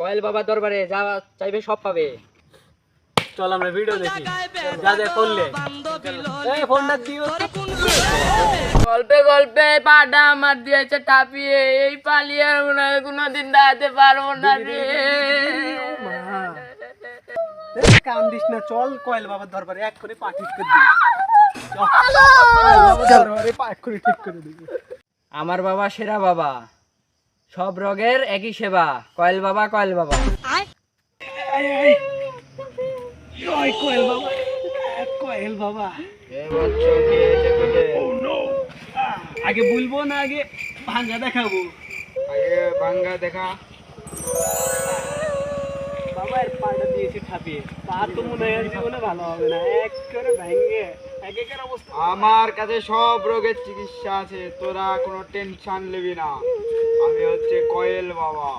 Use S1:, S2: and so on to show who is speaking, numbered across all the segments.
S1: Coil বাবার দরবারে যা চাইবে সব পাবে।
S2: চল আমরা ভিডিও দেখি যা যা করলে এই ফোনটা দিও।
S1: গল্পে গল্পে পাটা আমার দিয়েছে টাপিয়ে, এই পালিয়ে আর মনে হয় কোনোদিন দাঁড়াতে পারবো না রে।
S2: কান দিস না, চল কয়েল বাবার দরবারে এক করে পা ঠিক করে দিবি। দরবারে পা এক করে ঠিক করে দিবি।
S1: আমার বাবা সেরা বাবা, সব রোগের একই সেবা। কয়েল বাবা, কয়েল বাবা।
S2: জয় কয়েল বাবা, কয়েল বাবা। আগে বলবো না আগে ভাঙ্গা দেখাবো?
S1: আগে ভাঙ্গা দেখা।
S2: বাবা এর পাটা দিয়েছে ঠাপিয়ে, পা তো মনে হয় জীবনে ভালো হবে না, এক করে ভেঙে একের অবস্থা।
S1: আমার কাছে সব রোগের চিকিৎসা আছে, তোরা কোনো টেনশন নিবি না। আমি হচ্ছে কয়েল বাবা।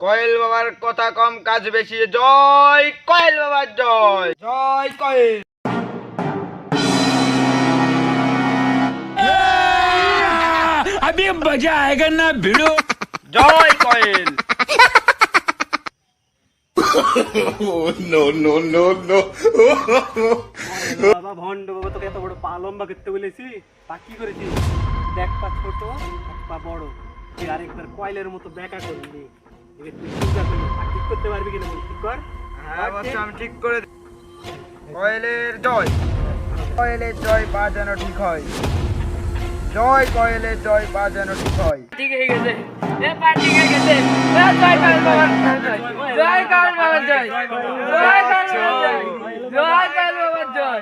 S1: কয়েল বাবার কথা কম কাজ বেশি। জয় কয়েল বাবার জয়। জয় কয়েল।
S3: अभी मजा आएगा ना भिड़ो।
S1: জয় coil.
S3: no no no no
S2: বাবা ভন্ড বাবা, তোকে এত বড় পা লম্বা করতে বলেছি, পা কি করেছিস? দেখ পা ছোট এক পা বড়, তুই আরেকবার কয়েলের মতো বেঁকা করলি। এবার তুই সোজা করলি, পা ঠিক করতে পারবি কিনা বল, ঠিক কর।
S1: হ্যাঁ বাচ্চা, আমি ঠিক করে দিই। কয়েলের জয়। কয়েলের জয়, পা যেন ঠিক হয়। জয় কয়েলের জয়, পা যেন ঠিক হয়। ঠিক হয়ে গেছে, এ পা ঠিক হয়ে গেছে। জয় কয়েল বাবার জয়। জয় কয়েল বাবার জয়। জয় কয়েল বাবার জয়। জয় কয়েল বাবার জয়।